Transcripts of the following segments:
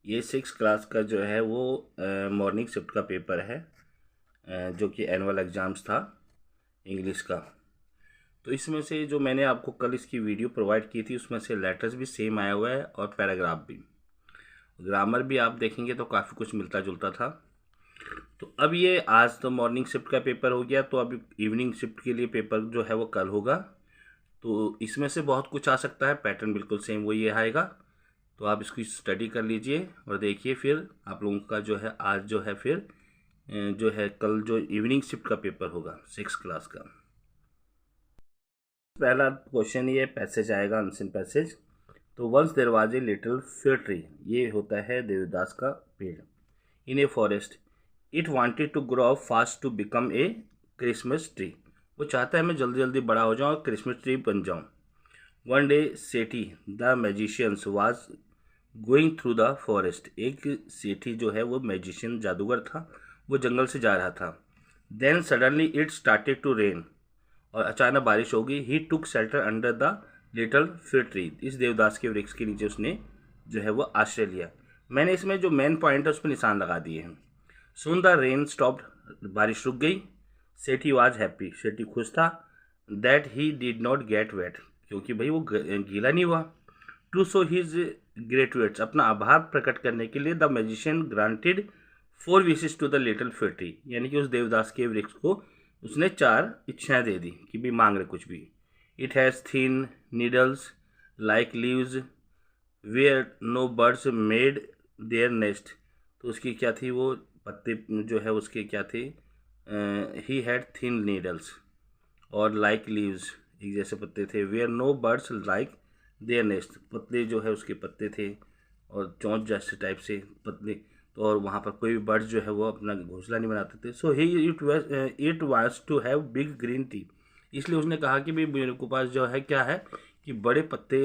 ये 6 क्लास का जो है वो मॉर्निंग शिफ्ट का पेपर है, जो कि एनुअल एग्ज़ाम्स था इंग्लिश का। तो इसमें से जो मैंने आपको कल इसकी वीडियो प्रोवाइड की थी उसमें से लेटर्स भी सेम आया हुआ है और पैराग्राफ भी। ग्रामर भी आप देखेंगे तो काफ़ी कुछ मिलता जुलता था। तो अब ये आज तो मॉर्निंग शिफ्ट का पेपर हो गया, तो अभी इवनिंग शिफ्ट के लिए पेपर जो है वो कल होगा। तो इसमें से बहुत कुछ आ सकता है, पैटर्न बिल्कुल सेम वही आएगा। तो आप इसकी स्टडी कर लीजिए और देखिए, फिर आप लोगों का जो है आज जो है फिर जो है कल जो इवनिंग शिफ्ट का पेपर होगा 6 क्लास का। पहला क्वेश्चन ये पैसेज आएगा, अनसीन पैसेज। तो once there was a little fir tree, ये होता है देवदास का पेड़। In a forest it wanted to grow up fast to become a Christmas tree, वो चाहता है मैं जल्दी जल्दी बड़ा हो जाऊँ और क्रिसमस ट्री बन जाऊँ। One day Sethi the magicians was going through the forest, एक सेठी जो है वो मैजिशियन जादूगर था, वो जंगल से जा रहा था। Then suddenly it started to rain, और अचानक बारिश हो गई। He took shelter under the little fir tree, इस देवदास के वृक्ष के नीचे उसने जो है वो आश्रय लिया। मैंने इसमें जो मेन पॉइंट है उस पर निशान लगा दिए हैं। सून द रेन स्टॉप्ड, बारिश रुक गई। सेठी वाज हैप्पी, सेठी खुश था। That he did not get wet, क्योंकि भाई वो गीला नहीं हुआ। टू शो हिज ग्रेटुएट्स, अपना आभार प्रकट करने के लिए the magician granted 4 wishes to the little fir tree, यानी कि उस देवदास के वृक्ष को उसने 4 इच्छाएं दे दी कि भी मांग रहे कुछ भी। It has thin needles like leaves where no birds made their nest, तो उसकी क्या थी वो पत्ते जो है उसके क्या थे, ही हैड थिन नीडल्स और लाइक लीव्स, एक जैसे पत्ते थे। Where no birds like their nest, पतले जो है उसके पत्ते थे और चोंच जैसे टाइप से पतले, तो और वहाँ पर कोई भी बर्ड्स जो है वो अपना घोंसला नहीं बनाते थे। So he it was to have big green tree, इसलिए उसने कहा कि भाई मेरे को पास जो है क्या है कि बड़े पत्ते,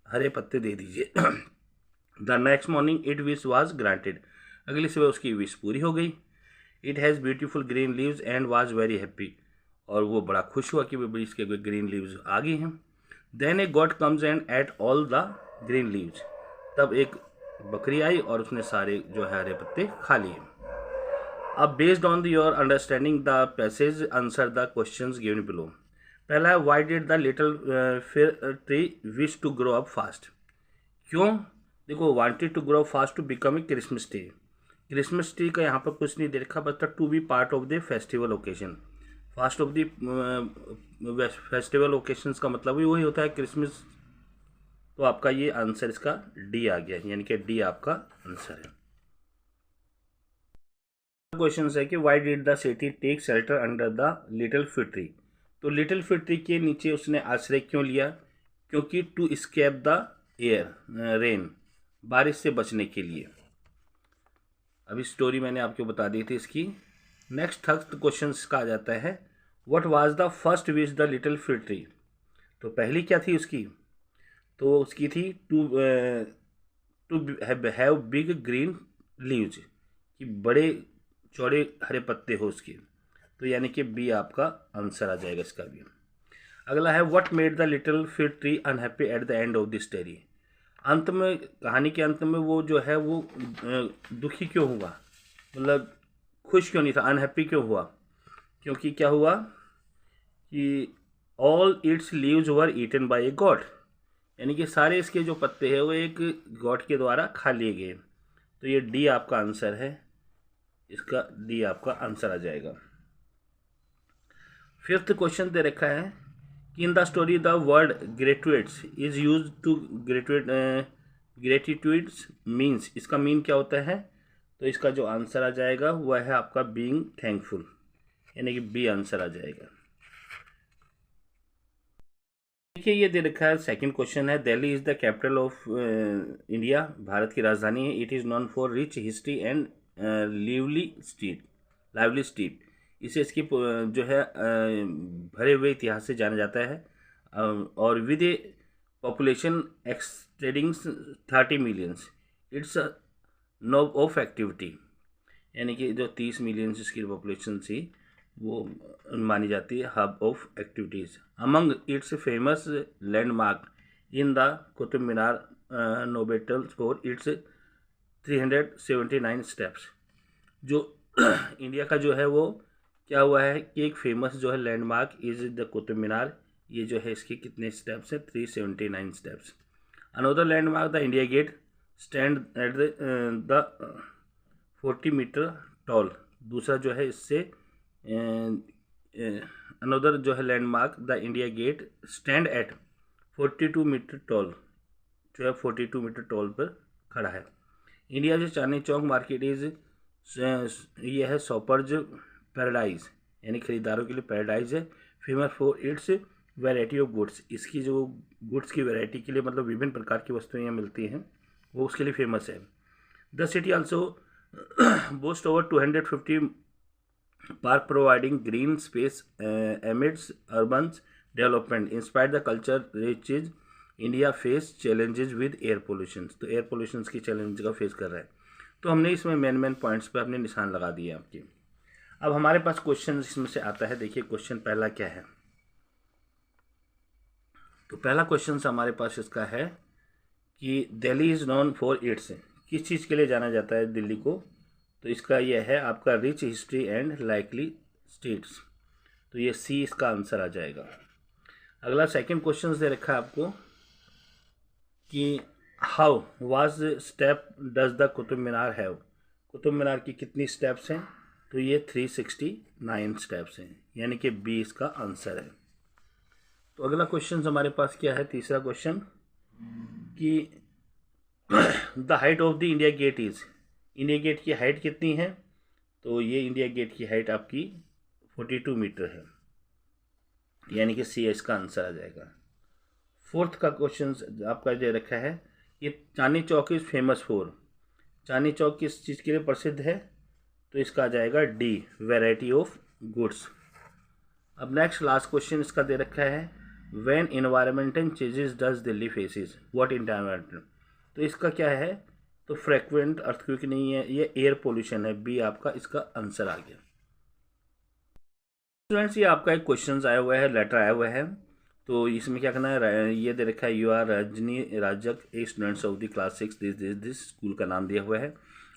हरे पत्ते दे दीजिए। The next morning it wish was granted, अगली सुबह उसकी विश पूरी हो गई। It has beautiful green leaves and was very happy, और वो बड़ा खुश हुआ कि भाई इसके ग्रीन लीव्स आ गई हैं। Then a goat comes and ate all the green leaves, तब एक बकरी आई और उसने सारे जो है हरे पत्ते खा लिए। अब based on your understanding the passage answer the questions given below. पहला है why did the little fir tree wish to grow up fast, क्यों देखो wanted to grow fast to become a Christmas tree. Christmas tree का यहाँ पर कुछ नहीं देखा, बस to be part of the festival occasion. Fast of the festival occasions का मतलब ही वही होता है क्रिसमस। तो आपका ये आंसर इसका डी आ गया, यानी कि डी आपका आंसर है। क्वेश्चन है कि why did the city take shelter under the little fig tree, तो लिटिल फिग ट्री के नीचे उसने आश्रय क्यों लिया, क्योंकि to escape the air rain, बारिश से बचने के लिए। अभी स्टोरी मैंने आपको बता दी थी इसकी। नेक्स्ट थर्ड क्वेश्चन का आ जाता है what was the first wish the little fig tree, तो पहली क्या थी उसकी, तो उसकी थी to have big green leaves, कि बड़े चौड़े हरे पत्ते हो उसके, तो यानी कि बी आपका आंसर आ जाएगा इसका भी। अगला है what made the little fig tree unhappy at the end of the story, अंत में कहानी के अंत में वो जो है वो दुखी क्यों हुआ, मतलब खुश क्यों नहीं था, अनहैप्पी क्यों हुआ, क्योंकि क्या हुआ कि all its leaves were eaten by a goat, यानी कि सारे इसके जो पत्ते हैं वो एक गॉड के द्वारा खा लिए गए। तो ये डी आपका आंसर है, इसका डी आपका आंसर आ जाएगा। फिफ्थ क्वेश्चन दे रखा है कि in the story the word graduates is use to gratitudes means, इसका मीन क्या होता है, तो इसका जो आंसर आ जाएगा वह है आपका बीइंग थैंकफुल, यानी कि बी आंसर आ जाएगा। देखिए ये दे रखा है सेकंड क्वेश्चन है Delhi is the capital of India, Bharat की राजधानी है। It is non for rich history and lively street, इसे इसकी जो है भरे हुए इतिहास से जाना जाता है। और with a population exceeding 30 millions it's knob of activity, यानी कि जो 30 मिलियन इसकी पॉपुलेशन थी वो मानी जाती है hub of activities. Among its famous landmark in the Qutub Minar नोबेटल्स फॉर इट्स 379 स्टेप्स। जो इंडिया का जो है वो क्या हुआ है कि एक फेमस जो है landmark is the Qutub Minar, ये जो है इसके कितने स्टेप्स हैं? 379 steps. Another landmark the India Gate stand at the 40 metre tall. दूसरा जो है इससे अनदर जो है landmark the India Gate stand at 42 metre tall, जो है 42 मीटर टॉल पर खड़ा है। इंडिया जो चांदनी चौक मार्केट इज, ये है शॉपर्स पैराडाइज, यानी खरीदारों के लिए पैराडाइज है। Famous for its variety of goods, इसकी जो गुड्स की वैरायटी के लिए मतलब विभिन्न प्रकार की वस्तुएं यहाँ मिलती हैं वो उसके लिए फेमस है। The city also boast over 250 park providing green space amidst urban development inspire the culture riches. India face challenges with air pollution, तो एयर पोल्यूशन की चैलेंज का फेस कर रहा है। तो हमने इसमें मेन पॉइंट्स पे अपने निशान लगा दिए आपके। अब हमारे पास क्वेश्चन इसमें से आता है, देखिए क्वेश्चन पहला क्या है। तो पहला क्वेश्चन हमारे पास इसका है कि Delhi is known for its, किस चीज़ के लिए जाना जाता है दिल्ली को? तो इसका यह है आपका rich history and likely states, तो ये सी इसका आंसर आ जाएगा। अगला सेकंड क्वेश्चन दे रखा है आपको कि how was step does the Qutub Minar have, Qutub Minar की कितनी स्टेप्स हैं? तो ये 369 स्टेप्स हैं, यानी कि बी इसका आंसर है। तो अगला क्वेश्चन हमारे पास क्या है, तीसरा क्वेश्चन कि the height of the India Gate is, India Gate की हाइट कितनी है? तो ये इंडिया गेट की हाइट आपकी 42 मीटर है, यानी कि सी इसका आंसर आ जाएगा। फोर्थ का क्वेश्चन आपका दे रखा है, ये Chandni Chowk is famous for, Chandni Chowk किस चीज़ के लिए प्रसिद्ध है? तो इसका आ जाएगा डी, वैरायटी ऑफ गुड्स। अब नेक्स्ट लास्ट क्वेश्चन इसका दे रखा है, when environmental changes does Delhi faces what environmental, तो इसका क्या है? तो फ्रेक्वेंट अर्थक्वेक नहीं है, ये एयर पोल्यूशन है, बी आपका इसका आंसर आ गया। स्टूडेंट्स ये आपका एक क्वेश्चन आया हुआ है, लेटर आया हुआ है, तो इसमें क्या करना है, ये दे रखा है you are Rajni Rajak a students of the class 6 this school का नाम दिया हुआ है,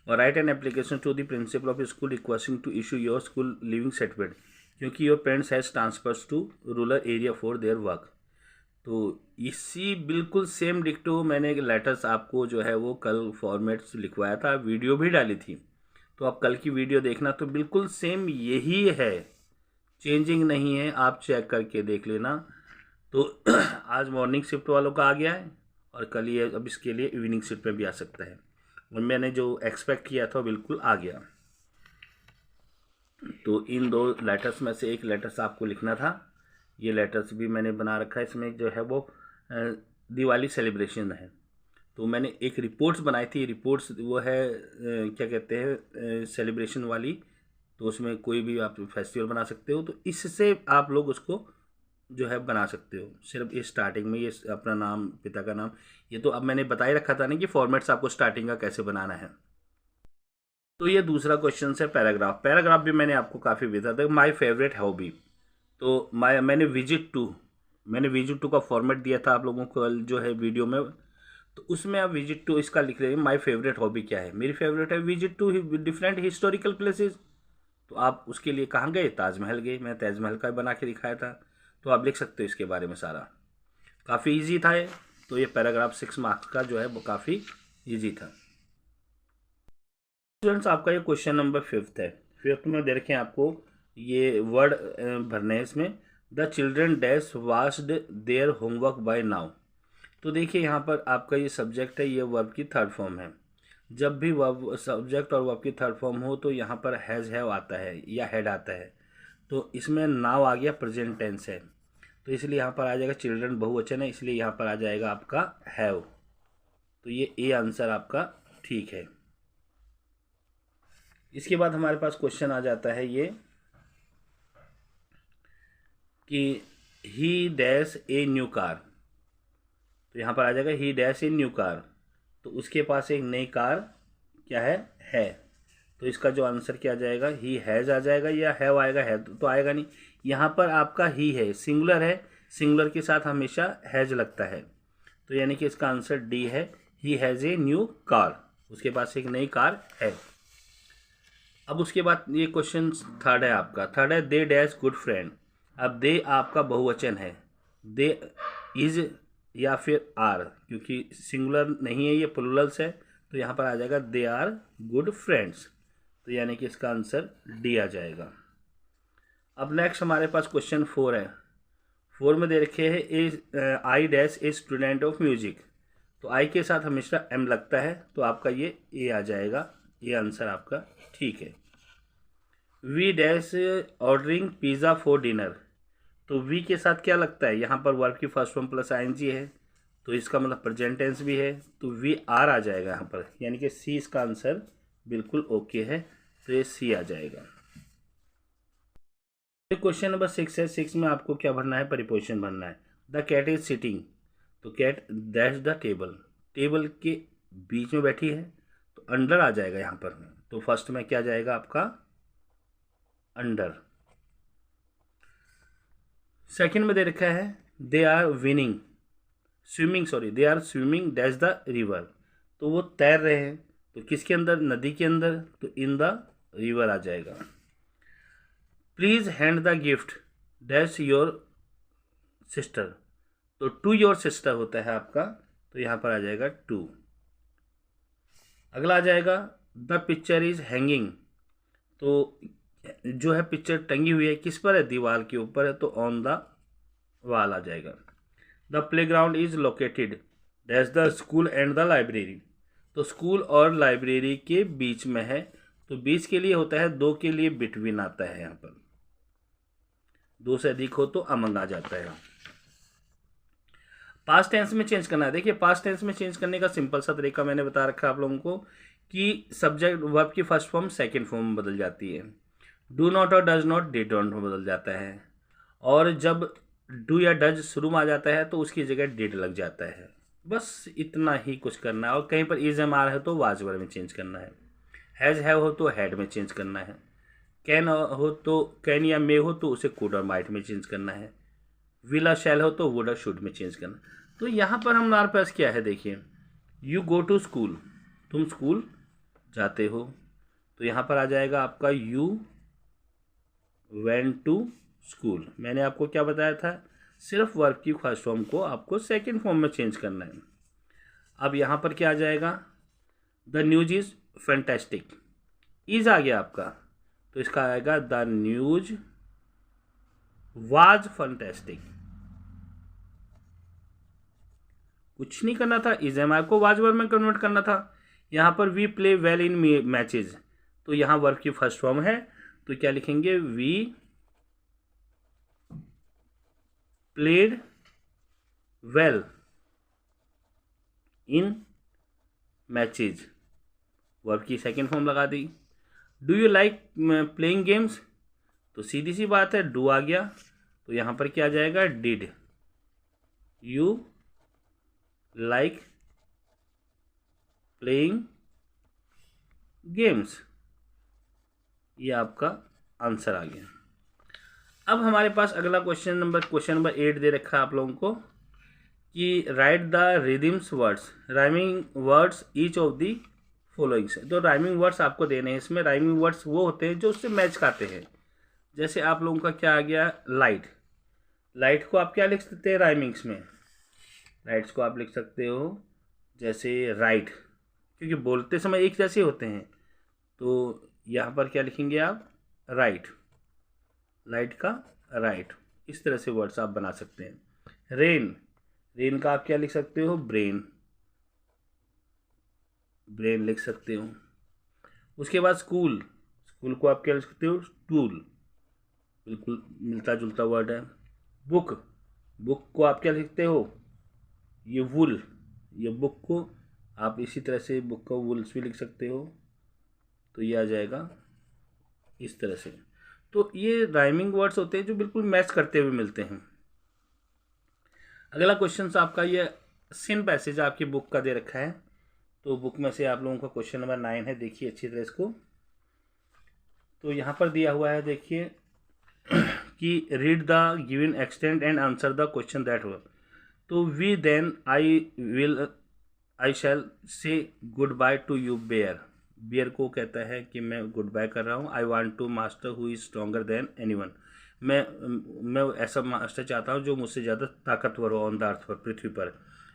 और write an application to the principal of school requesting to issue your school leaving certificate क्योंकि your parents has transfers to rural area for their work. तो इसी बिल्कुल सेम डिक्टो मैंने लेटर्स आपको जो है वो कल फॉर्मेट्स लिखवाया था, वीडियो भी डाली थी, तो आप कल की वीडियो देखना, तो बिल्कुल सेम यही है, चेंजिंग नहीं है, आप चेक करके देख लेना। तो आज मॉर्निंग शिफ्ट वालों का आ गया है और कल ये अब इसके लिए इवनिंग शिफ्ट में भी आ सकता है, और मैंने जो एक्सपेक्ट किया था बिल्कुल आ गया। तो इन दो लेटर्स में से एक लेटर्स आपको लिखना था, ये लेटर्स भी मैंने बना रखा है। इसमें जो है वो दिवाली सेलिब्रेशन है, तो मैंने एक रिपोर्ट्स बनाई थी, रिपोर्ट्स वो है क्या कहते हैं सेलिब्रेशन वाली, तो उसमें कोई भी आप फेस्टिवल बना सकते हो, तो इससे आप लोग उसको जो है बना सकते हो। सिर्फ इस स्टार्टिंग में ये अपना नाम, पिता का नाम, ये तो अब मैंने बता ही रखा था ना कि फॉर्मेट्स आपको स्टार्टिंग का कैसे बनाना है। तो ये दूसरा क्वेश्चन है पैराग्राफ, पैराग्राफ भी मैंने आपको काफ़ी भेजा था। माई फेवरेट हॉबी, तो मैंने विजिट टू का फॉर्मेट दिया था आप लोगों को जो है वीडियो में, तो उसमें आप विजिट टू इसका लिख रहे हैं, माई फेवरेट हॉबी क्या है? मेरी फेवरेट है visit to different historical places. तो आप उसके लिए कहाँ गए? ताजमहल गए, मैं ताजमहल का बना के दिखाया था, तो आप लिख सकते हो इसके बारे में सारा, काफ़ी ईजी था ये। तो ये पैराग्राफ 6 मार्क्स का जो है वो काफ़ी ईजी था। स्टूडेंट्स आपका ये क्वेश्चन नंबर 5 है, 5 में दे रखे हैं आपको ये वर्ड भरने हैं इसमें, the children dash washed their homework by now. तो देखिए यहाँ पर आपका ये सब्जेक्ट है, ये वर्ब की थर्ड फॉर्म है। जब भी वर्ब सब्जेक्ट और वर्ब की थर्ड फॉर्म हो तो यहाँ पर हैज़ हैव आता है या हैड आता है, तो इसमें नाउ आ गया, प्रेजेंट टेंस है, तो इसलिए यहाँ पर आ जाएगा, चिल्ड्रन बहुवचन है इसलिए यहाँ पर आ जाएगा आपका हैव। तो ये ए आंसर आपका ठीक है। इसके बाद हमारे पास क्वेश्चन आ जाता है ये कि ही डैश ए न्यू कार, तो यहाँ पर आ जाएगा ही डैश ए न्यू कार, तो उसके पास एक नई कार क्या है, तो इसका जो आंसर क्या आ जाएगा, ही हैज़ आ जाएगा या हैव आएगा, है तो आएगा नहीं, यहाँ पर आपका ही है, सिंगुलर है, सिंगुलर के साथ हमेशा हैज़ लगता है, तो यानी कि इसका आंसर डी है, he has a new car. उसके पास एक नई कार है। अब उसके बाद ये क्वेश्चन थर्ड है आपका, थर्ड है दे डैश गुड फ्रेंड। अब दे आपका बहुवचन है, दे इज या फिर आर, क्योंकि सिंगुलर नहीं है ये प्लुरल्स है, तो यहाँ पर आ जाएगा दे आर गुड फ्रेंड्स। तो यानी कि इसका आंसर डी आ जाएगा। अब नेक्स्ट हमारे पास क्वेश्चन 4 है। 4 में दे रखे है I dash a student of music. तो आई के साथ हमेशा एम लगता है, तो आपका ये ए आ जाएगा, ये आंसर आपका ठीक है। We dash ordering pizza for dinner. तो वी के साथ क्या लगता है, यहाँ पर वर्ब की फर्स्ट फॉर्म प्लस आईएनजी है, तो इसका मतलब प्रेजेंट टेंस भी है, तो वी आर आ जाएगा यहाँ पर, यानी कि सी इसका आंसर बिल्कुल ओके है, तो ये सी आ जाएगा। क्वेश्चन नंबर 6 है। 6 में आपको क्या भरना है, प्रीपोजिशन भरना है। द कैट इज सिटिंग, तो cat that's the table, table के बीच में बैठी है, तो अंडर आ जाएगा यहाँ पर। तो फर्स्ट में क्या जाएगा आपका अंडर। सेकंड में दे रखा है they are winning swimming, sorry they are swimming dash the river. तो वो तैर रहे हैं, तो किसके अंदर, नदी के अंदर, तो इन द रिवर आ जाएगा। Please hand the gift dash your sister, तो टू योर सिस्टर होता है आपका, तो यहाँ पर आ जाएगा टू। अगला आ जाएगा द पिक्चर इज हैंगिंग, तो जो है पिक्चर टंगी हुई है किस पर है, दीवार के ऊपर है, तो ऑन द वॉल आ जाएगा। The play ground is located dash the school and the library, तो स्कूल और लाइब्रेरी के बीच में है, तो बीच के लिए होता है, दो के लिए बिटवीन आता है, यहाँ पर दो से अधिक हो तो अमंग आ जाता है। पास्ट टेंस में चेंज करना है। देखिए पास्ट टेंस में चेंज करने का सिंपल सा तरीका मैंने बता रखा है आप लोगों को, कि सब्जेक्ट वर्ब की फर्स्ट फॉर्म सेकंड फॉर्म में बदल जाती है, डू नॉट और डज नॉट डिड नॉट में बदल जाता है, और जब डू या डज शुरू में आ जाता है तो उसकी जगह डिड लग जाता है। बस इतना ही कुछ करना है। और कहीं पर इज एम आर है तो वाज वर्ब में चेंज करना है, हैज़ हैव हो तो हैड में चेंज करना है, कैन हो तो कैन या मे हो तो उसे कुड और माइट में चेंज करना है, विल और शैल हो तो वुड और शुड में चेंज करना। तो यहाँ पर हमारे पास क्या है, देखिए यू गो टू स्कूल, तुम स्कूल जाते हो, तो यहाँ पर आ जाएगा आपका यू वेंट टू स्कूल। मैंने आपको क्या बताया था, सिर्फ वर्ब की फर्स्ट फॉर्म को आपको सेकंड फॉर्म में चेंज करना है। अब यहाँ पर क्या आ जाएगा, the news is fantastic, is आ गया आपका, तो इसका आएगा द न्यूज वाज फैंटेस्टिक। कुछ नहीं करना था, इज एम आर को वाज वर्ब में कन्वर्ट करना था। यहाँ पर we play well in matches, तो यहाँ वर्ब की फर्स्ट फॉर्म है, तो क्या लिखेंगे, we played well in matches, verb की सेकेंड फॉर्म लगा दी। Do you like playing games, तो सीधी सी बात है डू आ गया, तो यहाँ पर क्या आ जाएगा, did you like playing games, ये आपका आंसर आ गया। अब हमारे पास अगला क्वेश्चन नंबर 8 दे रखा है आप लोगों को, कि right the rhythms words rhyming words each of the following से। तो राइमिंग वर्ड्स आपको देने हैं, इसमें राइमिंग वर्ड्स वो होते हैं जो उससे मैच खाते हैं। जैसे आप लोगों का क्या आ गया, लाइट, लाइट को आप क्या लिख सकते हैं राइमिंग्स में, राइट्स को आप लिख सकते हो जैसे राइट, क्योंकि बोलते समय एक जैसे होते हैं, तो यहाँ पर क्या लिखेंगे आप, राइट, लाइट का राइट, इस तरह से वर्ड्स आप बना सकते हैं। रेन, रेन का आप क्या लिख सकते हो, ब्रेन, ब्रेन लिख सकते हो। उसके बाद स्कूल, स्कूल को आप क्या लिख सकते हो, टूल, बिल्कुल मिलता जुलता वर्ड है। बुक, बुक को आप क्या लिखते हो, ये वुल, ये बुक को आप इसी तरह से बुक का वुल्स भी लिख सकते हो, तो ये आ जाएगा इस तरह से। तो ये राइमिंग वर्ड्स होते हैं जो बिल्कुल मैच करते हुए मिलते हैं। अगला क्वेश्चन आपका ये सिन पैसेज आपकी बुक का दे रखा है, तो बुक में से आप लोगों का क्वेश्चन नंबर 9 है, देखिए अच्छी तरह इसको। तो यहाँ पर दिया हुआ है, देखिए कि read the given extent and answer the question that हो। तो we then I I shall say good bye to you bear. Bear को कहता है कि मैं गुड बाय कर रहा हूँ। I want to master who is stronger than anyone. मैं ऐसा मास्टर चाहता हूँ जो मुझसे ज़्यादा ताकतवर हो ऑन द अर्थ पर, पृथ्वी पर।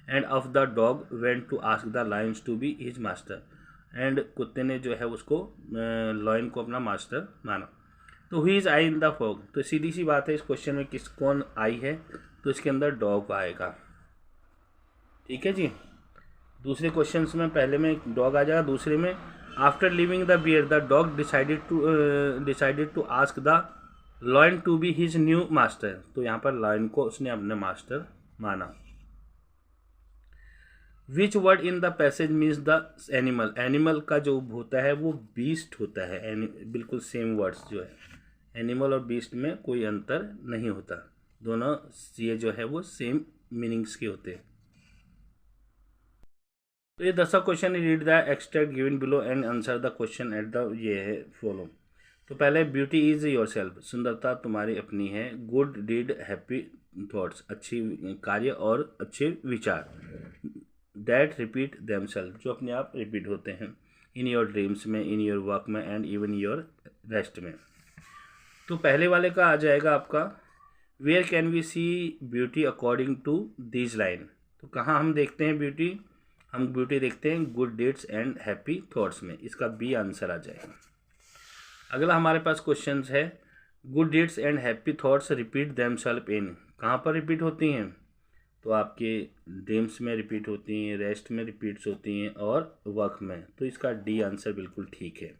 And of the dog went to ask the lions to be his master. And कुत्ते ने जो है उसको लॉयन को अपना मास्टर माना। तो हुई is I in the fog. तो सीधी सी बात है, इस क्वेश्चन में कौन आई है, तो इसके अंदर डॉग आएगा। ठीक है जी। दूसरे क्वेश्चन में पहले में डॉग आ जाएगा, दूसरे में after living the bear the dog decided to ask the lion to be his new master. तो यहाँ पर लॉयन को उसने अपने मास्टर माना। Which word in the passage means the animal. Animal का जो होता है वो बीस्ट होता है। बिल्कुल सेम वर्ड्स जो है, एनिमल और बीस्ट में कोई अंतर नहीं होता, दोनों ये जो है वो सेम मीनिंग्स के होते हैं। तो ये 10वां question, read the extract given below and answer the question at the ये है फॉलो। तो पहले ब्यूटी इज योर सेल्फ, सुंदरता तुम्हारी अपनी है। गुड डीड हैप्पी थॉट्स, अच्छी कार्य और अच्छे विचार। दैट रिपीट देमसेल्फ, जो अपने आप रिपीट होते हैं। इन योर ड्रीम्स में, इन योर वर्क में एंड इवन योर रेस्ट में। तो पहले वाले का आ जाएगा आपका where can we see beauty according to these line. तो कहाँ हम देखते हैं ब्यूटी, हम ब्यूटी देखते हैं good deeds and happy thoughts में। इसका बी आंसर आ जाएगा। अगला हमारे पास क्वेश्चन है good deeds and happy thoughts repeat themself in. कहाँ पर रिपीट होती हैं, तो आपके ड्रीम्स में रिपीट होती हैं, रेस्ट में रिपीट्स होती हैं और वर्क में। तो इसका डी आंसर बिल्कुल ठीक है।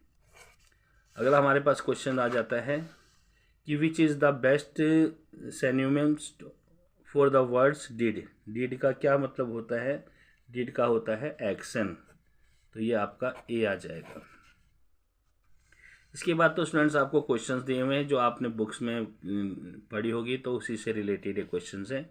अगला हमारे पास क्वेश्चन आ जाता है कि which is the best synonyms for the words did. Did का क्या मतलब होता है, डिड का होता है एक्शन। तो ये आपका ए आ जाएगा। इसके बाद तो स्टूडेंट्स आपको क्वेश्चंस दिए हुए हैं जो आपने बुक्स में पढ़ी होगी, तो उसी से रिलेटेड ये क्वेश्चंस हैं।